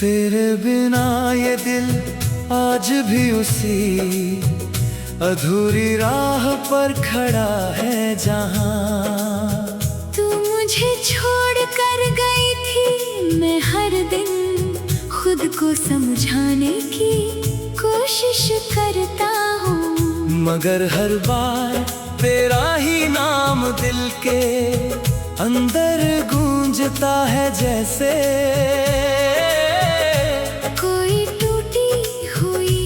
तेरे बिना ये दिल आज भी उसी अधूरी राह पर खड़ा है जहाँ तू मुझे छोड़ कर गई थी। मैं हर दिन खुद को समझाने की कोशिश करता हूँ, मगर हर बार तेरा ही नाम दिल के अंदर गूंजता है जैसे कोई टूटी हुई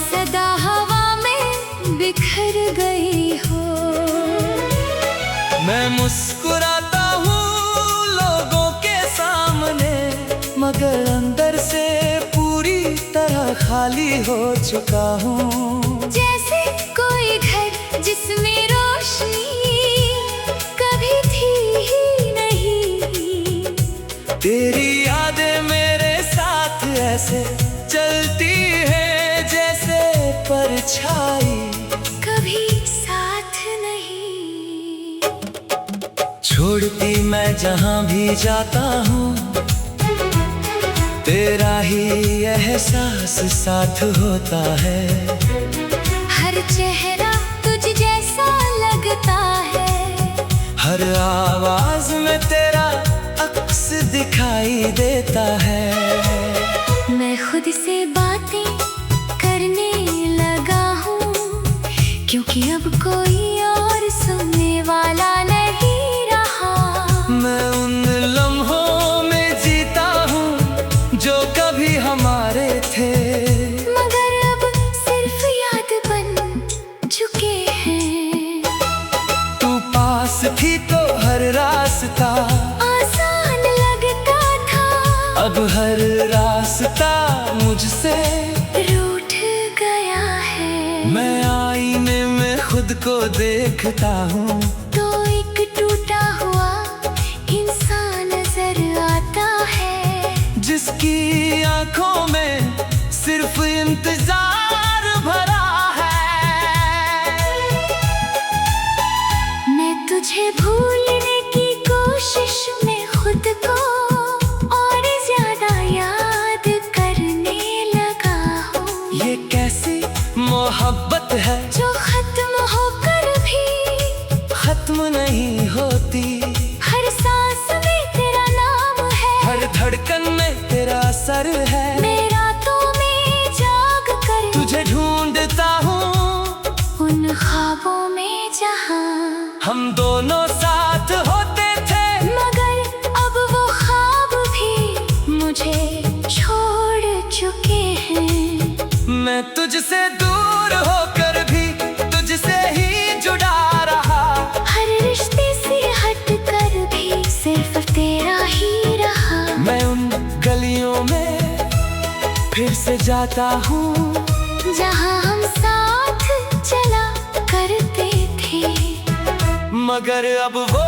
सदा हवा में बिखर गई हो। मैं मुस्कुराता हूँ लोगों के सामने, मगर अंदर से पूरी तरह खाली हो चुका हूँ। जैसे कोई घर जिसमें रोशनी कभी थी ही नहीं। तेरी यादें मेरे साथ ऐसे चलती है जैसे परछाई कभी साथ नहीं। छोड़ती मैं जहाँ भी जाता हूँ, तेरा ही एहसास साथ होता है। हर चेहरा तुझ जैसा लगता है, हर आवाज में तेरा अक्स दिखाई देता है। मैं खुद से बातें करने लगा हूँ, क्योंकि अब कोई और सुनने वाला नहीं रहा। मैं उन लम्हों में जीता हूँ जो कभी हमारे थे, मगर अब सिर्फ याद बन चुके हैं। तू पास थी तो हर रास्ता आसान लगता था, अब हर रास्ता मुझसे रूठ गया है। मैं आईने में खुद को देखता हूँ, तो एक टूटा हुआ इंसान नजर आता है, जिसकी आंखों में सिर्फ इंतजार भरा है। मैं तुझे भूलने की कोशिश में खुद को और ज्यादा याद करने लगा हूँ। ये कैसी मोहब्बत है जो खत्म होकर भी खत्म नहीं होती, हर सांस में तेरा नाम है, हर धड़कन में तेरा असर है। मैं रातों में जाग कर तुझे ढूंढता हूँ उन ख्वाबों में जहाँ हम दोनों साथ होते थे, मगर अब वो ख्वाब भी मुझे छोड़ चुके हैं। मैं तुझसे दूर होकर भी तुझसे ही जुड़ा रहा, हर रिश्ते से हट कर भी सिर्फ तेरा ही रहा। मैं उन गलियों में फिर से जाता हूँ जहाँ हम साथ चला करते थे, मगर अब वो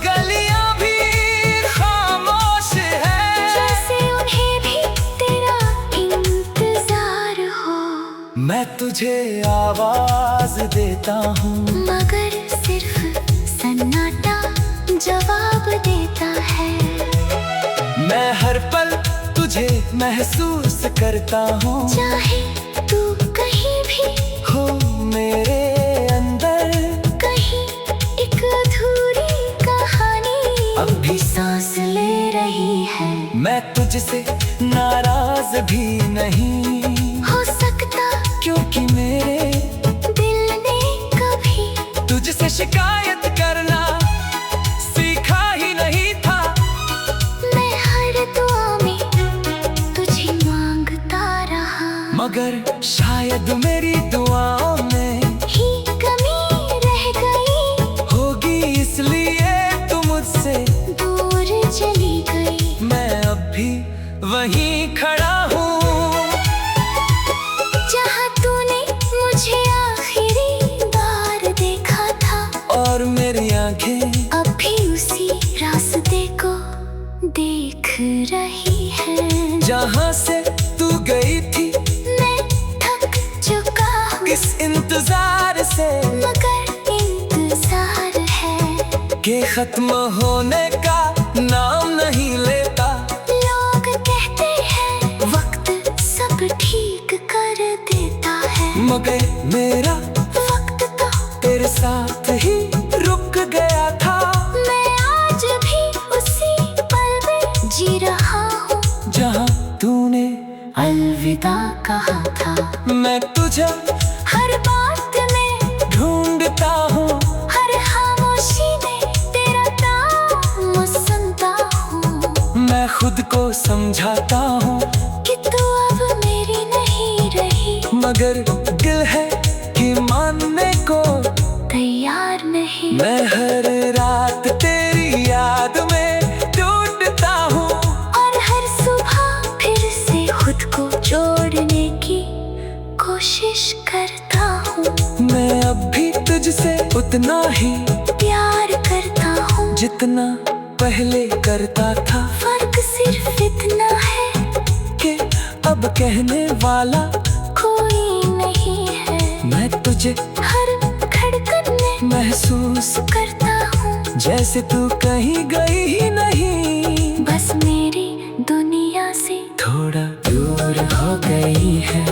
गलियां भी खामोश है, जैसे उन्हें भी तेरा इंतजार हो। मैं तुझे आवाज देता हूँ, मगर सिर्फ सन्नाटा जवाब देता है। मैं हर पल तुझे महसूस करता हूँ, चाहे तू कहीं भी हो मेरे अंदर कहीं एक अधूरी कहानी अब भी सांस ले रही है। मैं तुझसे नाराज भी नहीं हो सकता क्योंकि मेरे दिल ने कभी तुझसे शिकायत करना सीखा ही नहीं था। मैं हर दुआ में तुझे मांगता रहा, मगर शायद मेरी दुआओं में ही कमी रह गई होगी, इसलिए तू मुझसे दूर चली गई। मैं अब भी वहीं खड़ा हूँ जहाँ तूने मुझे आखिरी बार देखा था, और मेरी आंखें अब भी उसी रास्ते को देख रही है। जहाँ से तू गई थी मैं थक चुका हूँ इस इंतजार से, मगर इंतजार है कि खत्म होने का नाम नहीं लेता। लोग मगर मेरा वक्त तो तेरे साथ ही रुक गया था। मैं आज भी उसी पल में जी रहा हूँ जहाँ तूने अलविदा कहा था। मैं तुझे हर बात में ढूंढता हूँ, हर खामोशी में तेरा नाम सुनता हूँ। मैं खुद को समझाता हूँ कि तू अब मेरी नहीं रही, मगर दिल है कि मानने को तैयार नहीं। मैं हर रात तेरी याद में ढूंढता हूँ और हर सुबह फिर से खुद को जोड़ने की कोशिश करता हूँ। मैं अब भी तुझसे उतना ही प्यार करता हूँ जितना पहले करता था। फर्क सिर्फ इतना है कि अब कहने वाला कोई नहीं है। मैं तुझे हर धड़कन में महसूस करता हूँ जैसे तू कहीं गई ही नहीं, बस मेरी दुनिया से थोड़ा दूर हो गई है।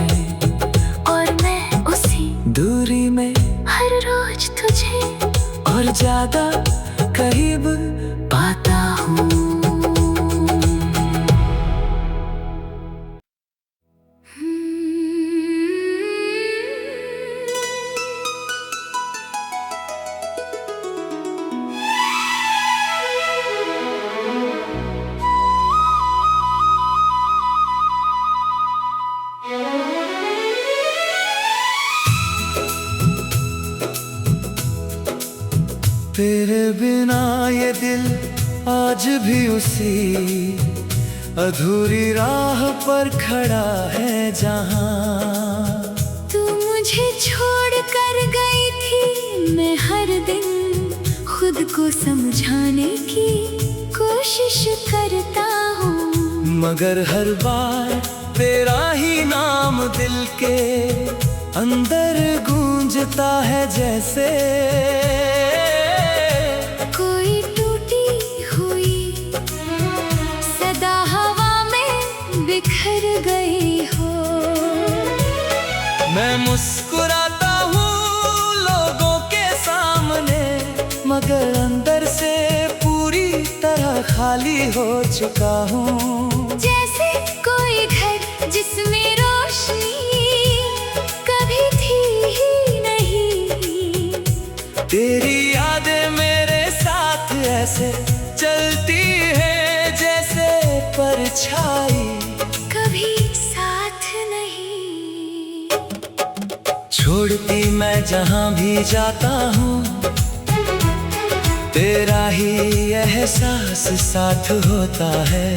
और मैं उसी दूरी में हर रोज तुझे और ज्यादा करीब पाता हूँ। तेरे बिना ये दिल आज भी उसी अधूरी राह पर खड़ा है जहाँ तू मुझे छोड़ कर गई थी। मैं हर दिन खुद को समझाने की कोशिश करता हूँ, मगर हर बार तेरा ही नाम दिल के अंदर गूंजता है जैसे कोई टूटी हुई सदा हवा में बिखर गई हो। मैं मुस्कुराता हूँ लोगों के सामने, मगर अंदर से पूरी तरह खाली हो चुका हूँ। जैसे कोई घर जिसमें रोशनी कभी थी ही नहीं, तेरी यादें मेरे साथ ऐसे चलती है जैसे परछाई कभी साथ नहीं। छोड़ती मैं जहाँ भी जाता हूँ, तेरा ही एहसास साथ होता है।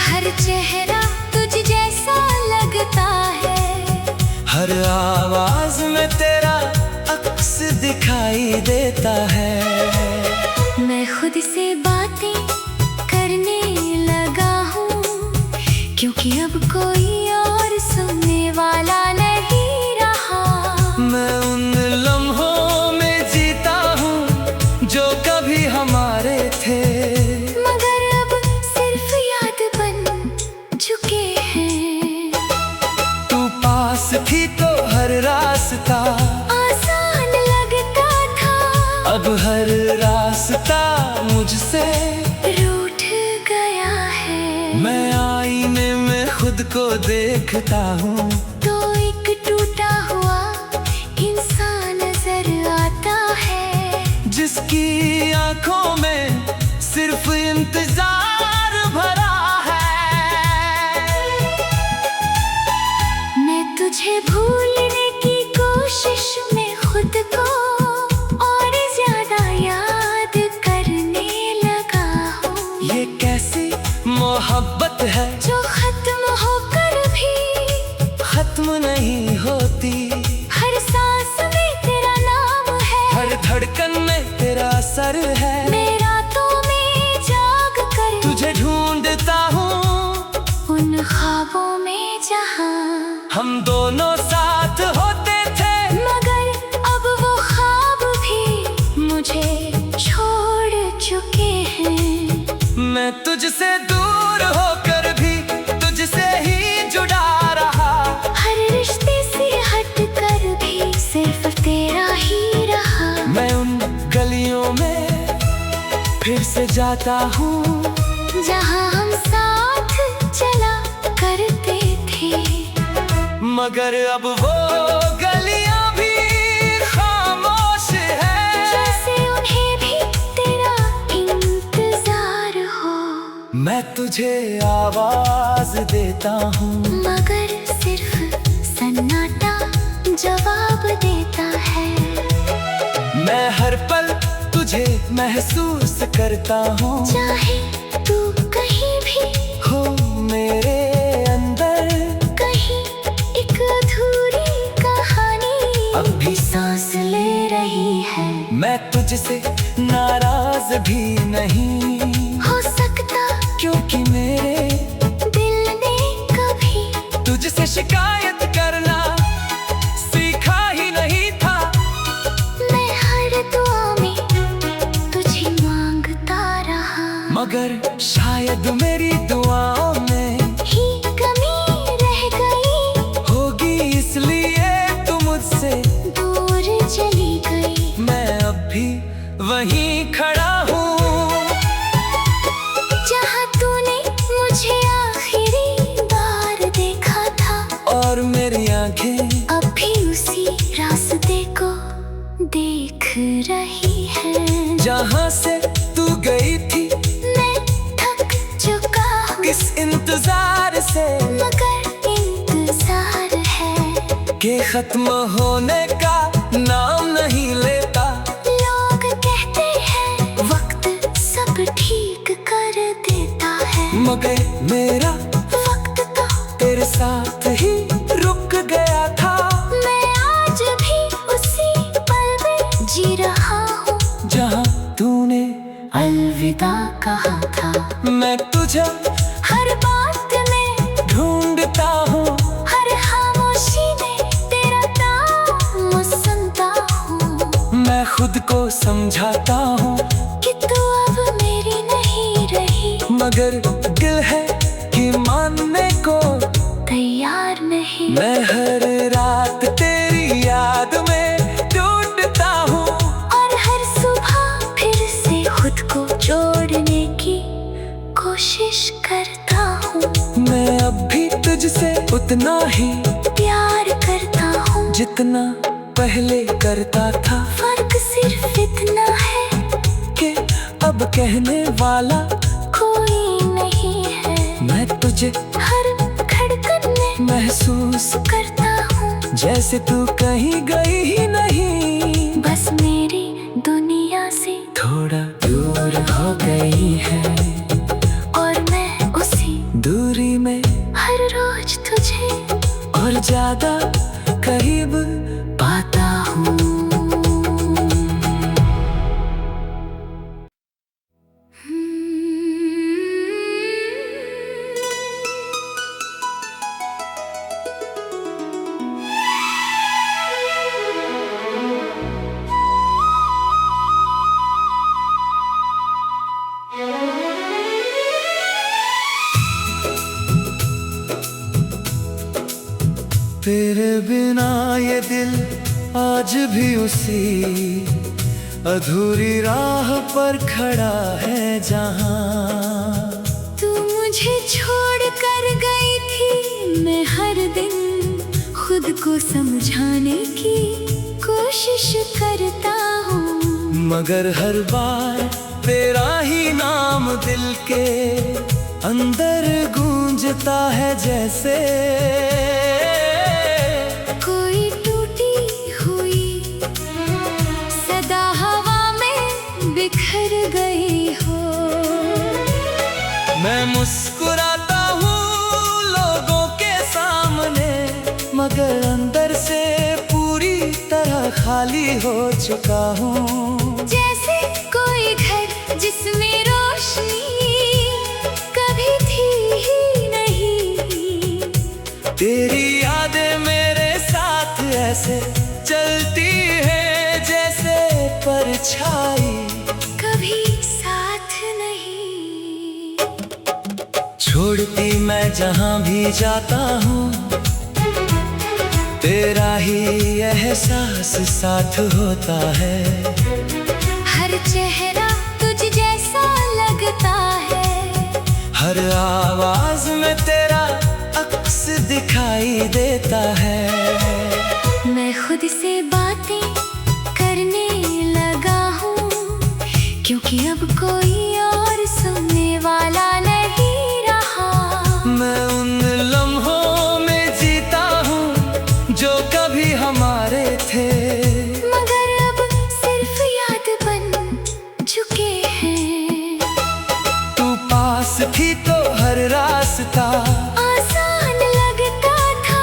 हर चेहरा तुझ जैसा लगता है, हर आवाज में तेरा अक्स दिखाई देता है। मैं खुद से बातें करने लगा हूँ, क्योंकि अब कोई और सुनने वाला नहीं रहा। मैं उन लम्हों में जीता हूँ जो कभी हमारे थे, मगर अब सिर्फ याद बन चुके हैं। तू पास थी तो हर रास्ता आसान लगता था, अब हर रास्ता मुझसे रूठ गया है। मैं आईने में खुद को देखता हूँ, तो एक टूटा हुआ इंसान नजर आता है, जिसकी आंखों में सिर्फ इंतजार भरा है। मैं तुझे भूलने की कोशिश में खुद को और ज्यादा याद करने लगा हूँ। ये कैसी मोहब्बत है जो खत्म होकर भी खत्म नहीं होती, हर सांस में तेरा नाम है, हर धड़कन में तेरा असर है। मैं रातों में जाग कर तुझे ढूंढता हूँ उन ख्वाबों में जहाँ हम दोनों साथ होते थे, मगर अब वो ख्वाब भी मुझे छोड़ चुके हैं। मैं तुझसे दूर होकर भी तुझसे ही जुड़ा रहा। हर रिश्ते से हट तेरा ही रहा। मैं उन गलियों में फिर से जाता हूँ जहाँ हम साथ चला करते थे, मगर अब वो गलियां भी खामोश है। जैसे उन्हें भी तेरा इंतजार हो। मैं तुझे आवाज देता हूँ मगर सिर्फ सन्नाटा जवाब देता है। मैं हर पल तुझे महसूस करता हूँ, चाहे तू कहीं भी हो मेरे अंदर कहीं एक अधूरी कहानी अब भी सांस ले रही है। मैं तुझसे नाराज भी नहीं हो सकता क्योंकि मेरे दिल ने कभी तुझसे शिकायत करना सीखा ही नहीं था। मैं हर दुआ में तुझे मांगता रहा, मगर शायद मेरी दुआओं में ही कमी रह गई होगी, इसलिए तू मुझसे दूर चली गई। मैं अब भी वहीं खड़ा हूँ जहाँ तूने मुझे आखिरी बार देखा था, और मेरी आंखें अब भी उसी रास्ते को देख रही है। जहाँ से तू गई थी मैं थक चुका हूँ इस इंतजार से मगर इंतजार है कि खत्म होने का नाम नहीं लेता। लोग कहते हैं वक्त सब ठीक कर देता है, मगर मेरा वक्त तो तेरे साथ ही रुक गया था। मैं आज भी उसी पल में जी रहा हूँ जहाँ तूने अलविदा कहा था। मैं तुझे हर बात में ढूंढता हूँ, हर खामोशी में तेरा नाम सुनता हूँ। मैं खुद को समझाता हूँ कि तू अब मेरी नहीं रही, मगर दिल है कि मानने को तैयार नहीं। मैं हर रात तेरी याद में ढूंढता हूँ, और हर सुबह फिर से खुद को जोड़ने की कोशिश करता हूँ। मैं अब भी तुझसे उतना ही प्यार करता हूँ जितना पहले करता था, फर्क सिर्फ इतना है कि अब कहने वाला कोई नहीं है। मैं तुझे हर धड़कन में महसूस करता हूँ जैसे तू कहीं गई ही नहीं, बस मेरी दुनिया से थोड़ा दूर हो गई है। और मैं उसी दूरी में हर रोज तुझे और ज्यादा करीब पाता हूँ। तेरे बिना ये दिल आज भी उसी अधूरी राह पर खड़ा है जहाँ तू मुझे छोड़ कर गई थी। मैं हर दिन खुद को समझाने की कोशिश करता हूँ, मगर हर बार तेरा ही नाम दिल के अंदर गूंजता है जैसे कोई टूटी हुई सदा हवा में बिखर गई हो। मैं मुस्कुराता हूँ लोगों के सामने, मगर अंदर से पूरी तरह खाली हो चुका हूँ। जैसे कोई घर जिसमें रोशनी कभी थी ही नहीं, तेरी यादें मेरे साथ ऐसे चलती है जैसे परछाई कभी साथ नहीं। छोड़ती मैं जहाँ भी जाता हूँ, तेरा ही एहसास साथ होता है। हर चेहरा तुझ जैसा लगता है, हर आवाज में तेरा अक्स दिखाई देता है। मैं खुद से बातें करने लगा हूँ, क्योंकि अब कोई और सुनने वाला नहीं रहा। मैं उन लम्हों में जीता हूँ जो कभी हमारे थे, मगर अब सिर्फ याद बन चुके हैं। तू पास थी तो हर रास्ता आसान लगता था,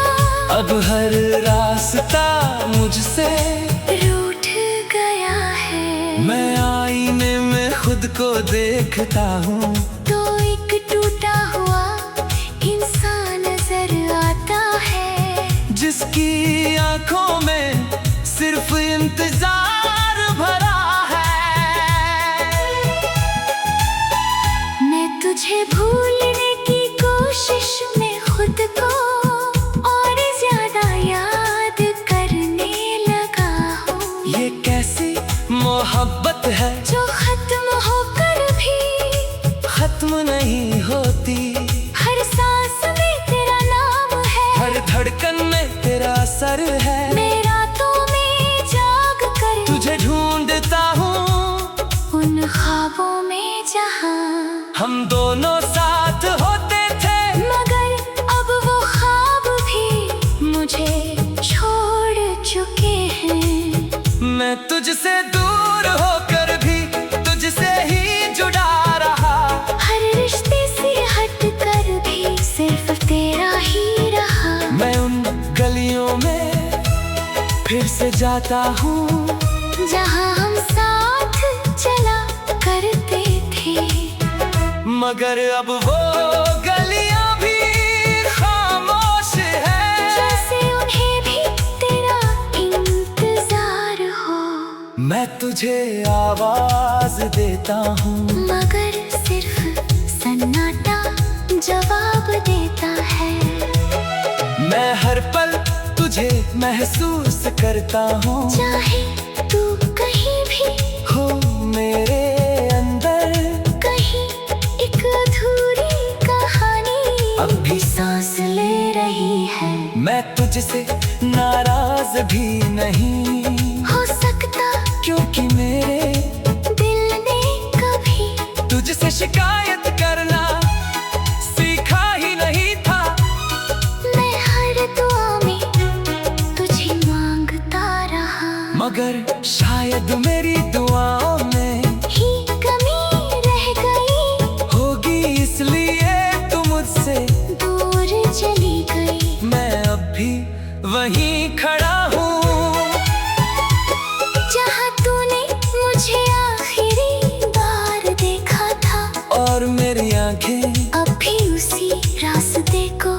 अब हर रास्ता मुझसे रूठ गया है। मैं आईने में खुद को देखता हूँ, तो एक टूटा हुआ इंसान नजर आता है, जिसकी आंखों में सिर्फ इंतजार भरा है। मैं तुझे भूलने की कोशिश में खुद को और ज्यादा याद करने लगा हूँ। ये कैसी मोहब्बत है जो खत्म होकर भी खत्म नहीं होती, हर सांस में तेरा नाम है, हर धड़कन में तेरा असर है। मैं रातों में जाग कर तुझे ढूंढता हूँ उन ख्वाबों में जहाँ हम दोनों साथ होते थे, मगर अब वो ख्वाब भी मुझे छोड़ चुके हैं। मैं तुझसे दूर होकर भी तुझसे ही जुड़ा रहा, हर रिश्ते से हट कर भी सिर्फ तेरा ही रहा। मैं उन गलियों में फिर से जाता हूँ जहाँ हम साथ चला करते थे, मगर अब वो गलियां भी खामोश है। जैसे उन्हें भी तेरा इंतजार हो, मैं तुझे आवाज देता हूँ, मगर सिर्फ सन्नाटा जवाब देता है। मैं हर पल तुझे महसूस करता हूँ, चाहे तू कहीं भी हो मेरे अंदर कहीं एक अधूरी कहानी अब भी सांस ले रही है। मैं तुझसे नाराज भी नहीं हो सकता क्योंकि मेरे दिल ने कभी तुझसे शिकायत करना सीखा ही नहीं था। मैं हर दुआ में तुझे मांगता रहा, मगर शायद मेरी दुआओं में ही कमी रह गई होगी, इसलिए तू मुझसे दूर चली गई। मैं अब भी वहीं खड़ा हूँ जहाँ तूने मुझे आखिरी बार देखा था, और मेरी आंखें अब भी उसी रास्ते को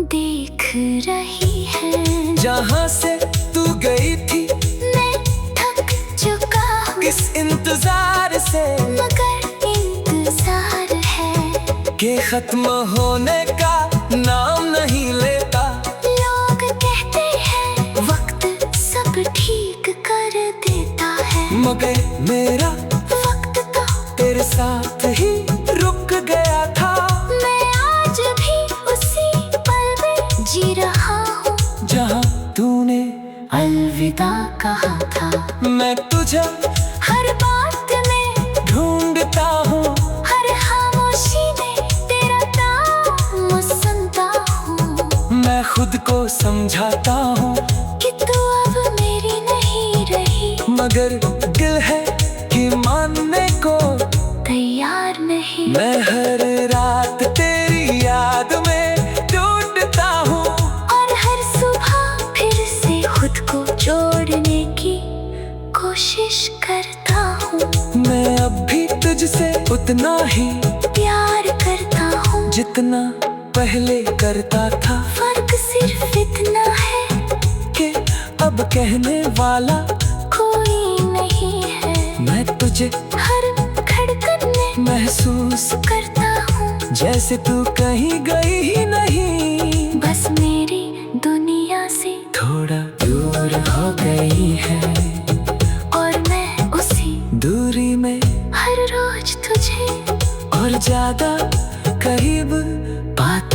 देख रही है। जहाँ से तू गई थी मैं थक चुका हूँ इस इंतजार से, मगर इंतजार है कि खत्म होने का नाम नहीं लेता। लोग कहते हैं वक्त सब ठीक कर देता है, मगर मेरा वक्त तो तेरे साथ ही रुक गया था। मैं आज भी उसी पल में जी रहा हूँ जहाँ तूने अलविदा कहा था। मैं तुझे हर बात में ढूंढता हूँ, हर खामोशी में तेरा नाम सुनता हूँ। मैं खुद को समझाता हूँ कि तू अब मेरी नहीं रही, मगर दिल है कि मानने को तैयार नहीं। मैं हर रात तेरी याद में टूटता हूँ, और हर सुबह फिर से खुद को जोड़ने की कोशिश करता हूँ। मैं अब भी तुझसे उतना ही प्यार करता हूँ जितना पहले करता था। फर्क सिर्फ इतना है कि अब कहने वाला कोई नहीं है। मैं तुझे हर धड़कन में महसूस करता हूँ जैसे तू कहीं गई ही नहीं, बस मेरी दुनिया से थोड़ी गई है और मैं उसी दूरी में हर रोज तुझे और ज्यादा करीब पाते